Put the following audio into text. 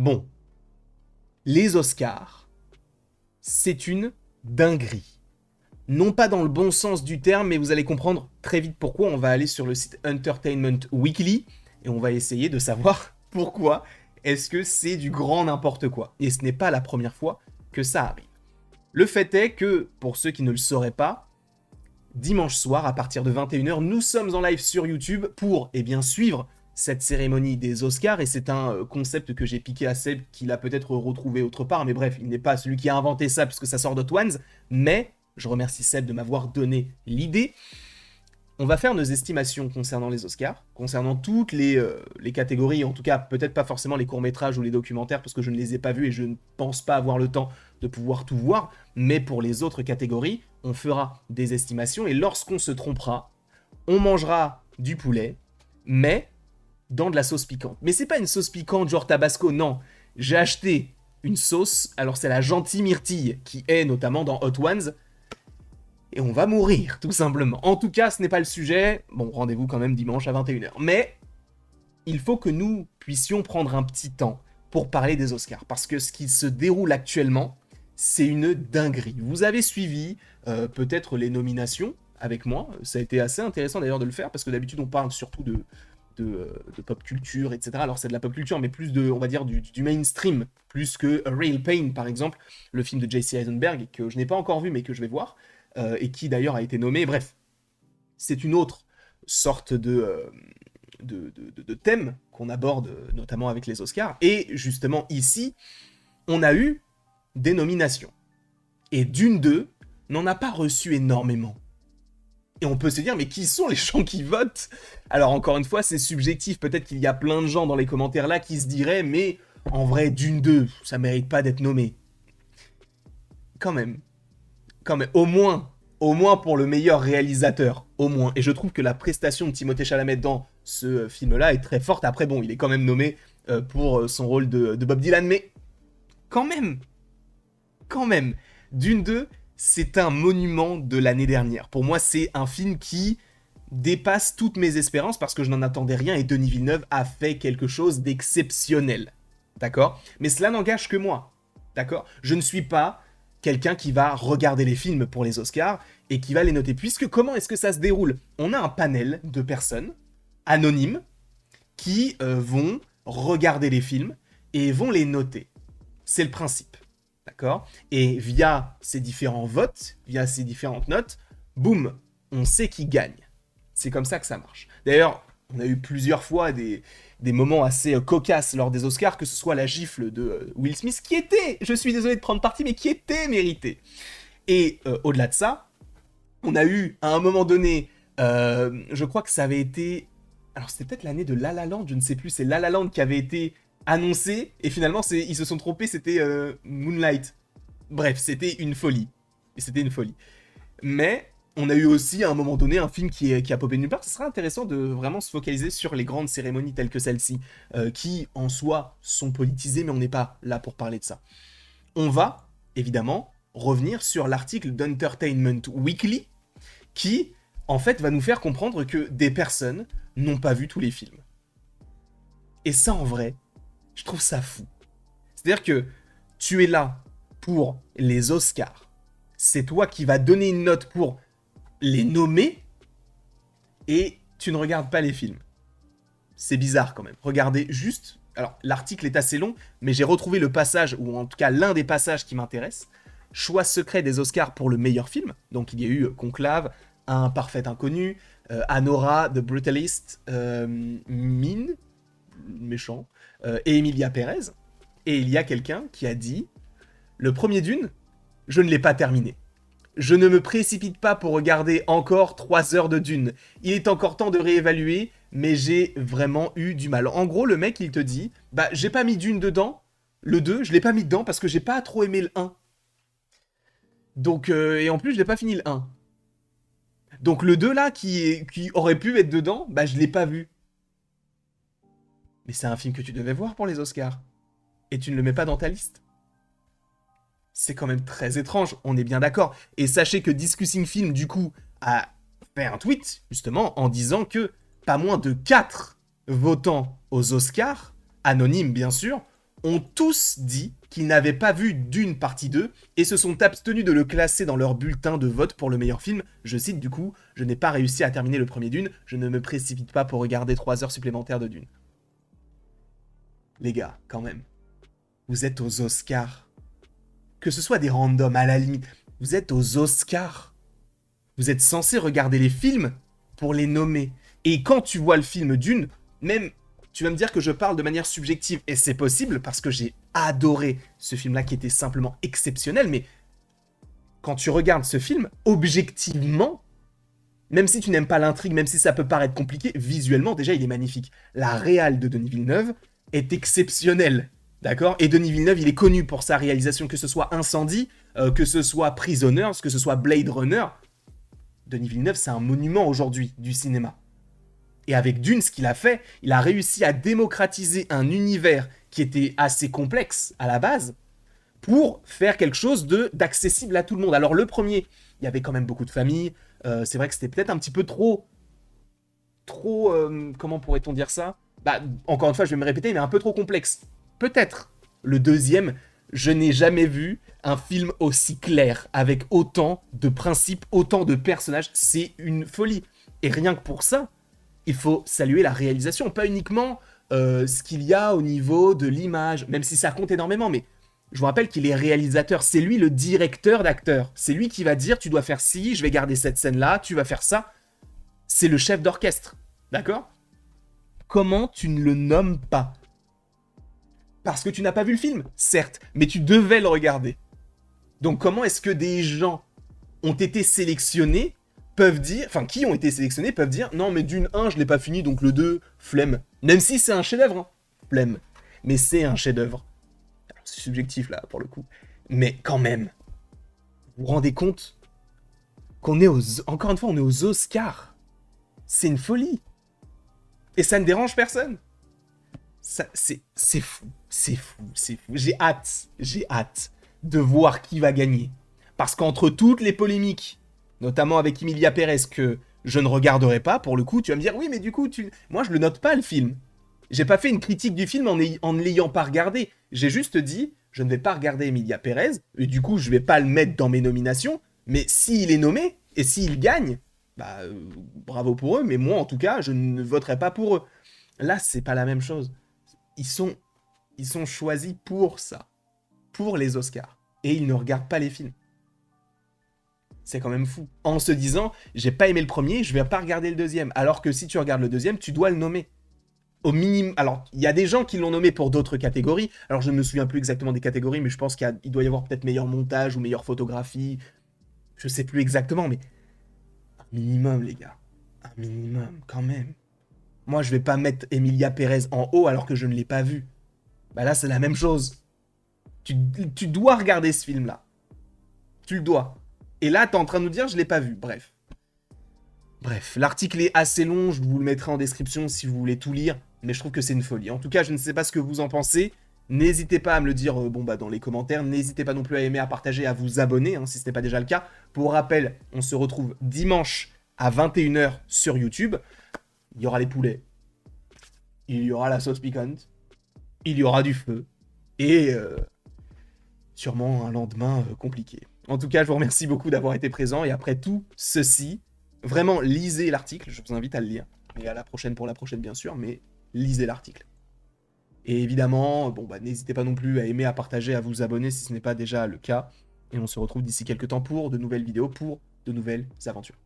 Bon, les Oscars, c'est une dinguerie. Non pas dans le bon sens du terme, mais vous allez comprendre très vite pourquoi. On va aller sur le site Entertainment Weekly et on va essayer de savoir pourquoi est-ce que c'est du grand n'importe quoi. Et ce n'est pas la première fois que ça arrive. Le fait est que, pour ceux qui ne le sauraient pas, dimanche soir, à partir de 21h, nous sommes en live sur YouTube pour suivre cette cérémonie des Oscars, et c'est un concept que j'ai piqué à Seb, qu'il a peut-être retrouvé autre part, mais bref, il n'est pas celui qui a inventé ça, puisque ça sort d'Hot Ones, mais je remercie Seb de m'avoir donné l'idée. On va faire nos estimations concernant les Oscars, concernant toutes les catégories, en tout cas peut-être pas forcément les courts-métrages ou les documentaires, parce que je ne les ai pas vus et je ne pense pas avoir le temps de pouvoir tout voir, mais pour les autres catégories, on fera des estimations, et lorsqu'on se trompera, on mangera du poulet, mais dans de la sauce piquante. Mais c'est pas une sauce piquante genre Tabasco, non. J'ai acheté une sauce, alors c'est la gentille myrtille, qui est notamment dans Hot Ones, et on va mourir, tout simplement. En tout cas, ce n'est pas le sujet. Bon, rendez-vous quand même dimanche à 21h. Mais il faut que nous puissions prendre un petit temps pour parler des Oscars, parce que ce qui se déroule actuellement, c'est une dinguerie. Vous avez suivi peut-être les nominations avec moi. Ça a été assez intéressant d'ailleurs de le faire, parce que d'habitude on parle surtout de pop culture, etc. Alors c'est de la pop culture, mais plus de, on va dire, du mainstream, plus que A Real Pain, par exemple, le film de J.C. Eisenberg, que je n'ai pas encore vu, mais que je vais voir, et qui d'ailleurs a été nommé. Bref, c'est une autre sorte de thème qu'on aborde, notamment avec les Oscars. Et justement, ici, on a eu des nominations. Et d'une d'eux n'en a pas reçu énormément. Et on peut se dire, mais qui sont les gens qui votent? Alors encore une fois, c'est subjectif. Peut-être qu'il y a plein de gens dans les commentaires là qui se diraient, mais en vrai, d'une d'eux, ça mérite pas d'être nommé. Quand même. Au moins pour le meilleur réalisateur, au moins. Et je trouve que la prestation de Timothée Chalamet dans ce film-là est très forte. Après, bon, il est quand même nommé pour son rôle de Bob Dylan, mais quand même, Dune 2, c'est un monument de l'année dernière. Pour moi, c'est un film qui dépasse toutes mes espérances parce que je n'en attendais rien et Denis Villeneuve a fait quelque chose d'exceptionnel. D'accord? Mais cela n'engage que moi. D'accord? Je ne suis pas quelqu'un qui va regarder les films pour les Oscars et qui va les noter. Puisque comment est-ce que ça se déroule? On a un panel de personnes anonymes qui vont regarder les films et vont les noter. C'est le principe. D'accord? Et via ces différents votes, via ces différentes notes, boum, on sait qui gagne. C'est comme ça que ça marche. D'ailleurs, on a eu plusieurs fois des moments assez cocasses lors des Oscars, que ce soit la gifle de Will Smith, qui était, je suis désolé de prendre parti, mais qui était méritée. Et au-delà de ça, on a eu, à un moment donné, je crois que ça avait été... Alors c'était peut-être l'année de La La Land, je ne sais plus, c'est La La Land qui avait été annoncé, et finalement ils se sont trompés, c'était Moonlight. Bref, c'était une folie. Et c'était une folie. Mais on a eu aussi à un moment donné un film qui a popé nulle part. Ce serait intéressant de vraiment se focaliser sur les grandes cérémonies telles que celle-ci, qui en soi sont politisées, mais on n'est pas là pour parler de ça. On va, évidemment, revenir sur l'article d'Entertainment Weekly, qui, en fait, va nous faire comprendre que des personnes n'ont pas vu tous les films. Et ça, en vrai, je trouve ça fou. C'est-à-dire que tu es là pour les Oscars. C'est toi qui vas donner une note pour les nommer et tu ne regardes pas les films. C'est bizarre quand même. Regardez juste... Alors, l'article est assez long, mais j'ai retrouvé le passage, ou en tout cas l'un des passages qui m'intéresse. Choix secret des Oscars pour le meilleur film. Donc, il y a eu Conclave, Un parfait inconnu, Anora, The Brutalist, Mine, méchant, et Emilia Pérez. Et il y a quelqu'un qui a dit... Le premier Dune, je ne l'ai pas terminé. Je ne me précipite pas pour regarder encore 3 heures de Dune. Il est encore temps de réévaluer, mais j'ai vraiment eu du mal. En gros, le mec, il te dit, bah, j'ai pas mis Dune dedans, le 2, je l'ai pas mis dedans parce que j'ai pas trop aimé le 1. Donc, et en plus, je l'ai pas fini le 1. Donc le 2, là, qui aurait pu être dedans, bah, je l'ai pas vu. Mais c'est un film que tu devais voir pour les Oscars. Et tu ne le mets pas dans ta liste. C'est quand même très étrange, on est bien d'accord. Et sachez que Discussing Film, du coup, a fait un tweet, justement, en disant que pas moins de 4 votants aux Oscars, anonymes bien sûr, ont tous dit qu'ils n'avaient pas vu Dune partie 2 et se sont abstenus de le classer dans leur bulletin de vote pour le meilleur film. Je cite du coup, je n'ai pas réussi à terminer le premier Dune, je ne me précipite pas pour regarder 3 heures supplémentaires de Dune. Les gars, quand même, vous êtes aux Oscars. Que ce soit des randoms à la limite, vous êtes aux Oscars. Vous êtes censé regarder les films pour les nommer. Et quand tu vois le film Dune, même, tu vas me dire que je parle de manière subjective, et c'est possible parce que j'ai adoré ce film-là qui était simplement exceptionnel, mais quand tu regardes ce film, objectivement, même si tu n'aimes pas l'intrigue, même si ça peut paraître compliqué, visuellement, déjà, il est magnifique. La réal de Denis Villeneuve est exceptionnelle, d'accord? Et Denis Villeneuve, il est connu pour sa réalisation, que ce soit Incendie, que ce soit Prisoners, que ce soit Blade Runner. Denis Villeneuve, c'est un monument aujourd'hui du cinéma. Et avec Dune, ce qu'il a fait, il a réussi à démocratiser un univers qui était assez complexe à la base pour faire quelque chose d'accessible à tout le monde. Alors le premier, il y avait quand même beaucoup de familles. C'est vrai que c'était peut-être un petit peu trop, comment pourrait-on dire ça? Bah, encore une fois, je vais me répéter, mais un peu trop complexe. Peut-être. Le deuxième, je n'ai jamais vu un film aussi clair, avec autant de principes, autant de personnages. C'est une folie. Et rien que pour ça, il faut saluer la réalisation, pas uniquement ce qu'il y a au niveau de l'image, même si ça compte énormément, mais je vous rappelle qu'il est réalisateur, c'est lui le directeur d'acteur, c'est lui qui va dire tu dois faire ci, je vais garder cette scène-là, tu vas faire ça, c'est le chef d'orchestre, d'accord? Comment tu ne le nommes pas? Parce que tu n'as pas vu le film, certes, mais tu devais le regarder. Donc comment est-ce que des gens ont été sélectionnés peuvent dire, enfin qui ont été sélectionnés peuvent dire non mais Dune 1 je l'ai pas fini donc le 2 flemme. Même si c'est un chef-d'œuvre, hein. Flemme. Mais c'est un chef-d'œuvre. C'est subjectif là pour le coup. Mais quand même, vous vous rendez compte qu'on est encore une fois on est aux Oscars. C'est une folie. Et ça ne dérange personne. C'est fou, c'est fou, c'est fou. J'ai hâte de voir qui va gagner. Parce qu'entre toutes les polémiques, notamment avec Emilia Pérez, que je ne regarderai pas, pour le coup, tu vas me dire, oui, mais du coup, moi, je le note pas, le film. J'ai pas fait une critique du film en ne l'ayant pas regardé. J'ai juste dit, je ne vais pas regarder Emilia Pérez, et du coup, je vais pas le mettre dans mes nominations, mais s'il est nommé, et s'il gagne, bah, bravo pour eux, mais moi, en tout cas, je ne voterai pas pour eux. Là, c'est pas la même chose. Ils sont choisis pour ça, pour les Oscars, et ils ne regardent pas les films. C'est quand même fou. En se disant, j'ai pas aimé le premier, je vais pas regarder le deuxième. Alors que si tu regardes le deuxième, tu dois le nommer. Au minimum. Alors, il y a des gens qui l'ont nommé pour d'autres catégories. Alors, je ne me souviens plus exactement des catégories, mais je pense qu'il doit y avoir peut-être meilleur montage ou meilleure photographie. Je sais plus exactement, mais un minimum, les gars. Un minimum, quand même. Moi, je vais pas mettre Emilia Pérez en haut alors que je ne l'ai pas vu. Bah là, c'est la même chose. Tu dois regarder ce film-là. Tu le dois. Et là, t'es en train de nous dire, je l'ai pas vu. Bref. Bref, l'article est assez long, je vous le mettrai en description si vous voulez tout lire, mais je trouve que c'est une folie. En tout cas, je ne sais pas ce que vous en pensez. N'hésitez pas à me le dire dans les commentaires. N'hésitez pas non plus à aimer, à partager, à vous abonner, hein, si ce n'est pas déjà le cas. Pour rappel, on se retrouve dimanche à 21h sur YouTube. Il y aura les poulets. Il y aura la sauce piquante. Il y aura du feu. Et sûrement un lendemain compliqué. En tout cas, je vous remercie beaucoup d'avoir été présent. Et après tout ceci, vraiment, lisez l'article. Je vous invite à le lire. Et à la prochaine pour la prochaine, bien sûr. Mais lisez l'article. Et évidemment, n'hésitez pas non plus à aimer, à partager, à vous abonner si ce n'est pas déjà le cas. Et on se retrouve d'ici quelques temps pour de nouvelles vidéos, pour de nouvelles aventures.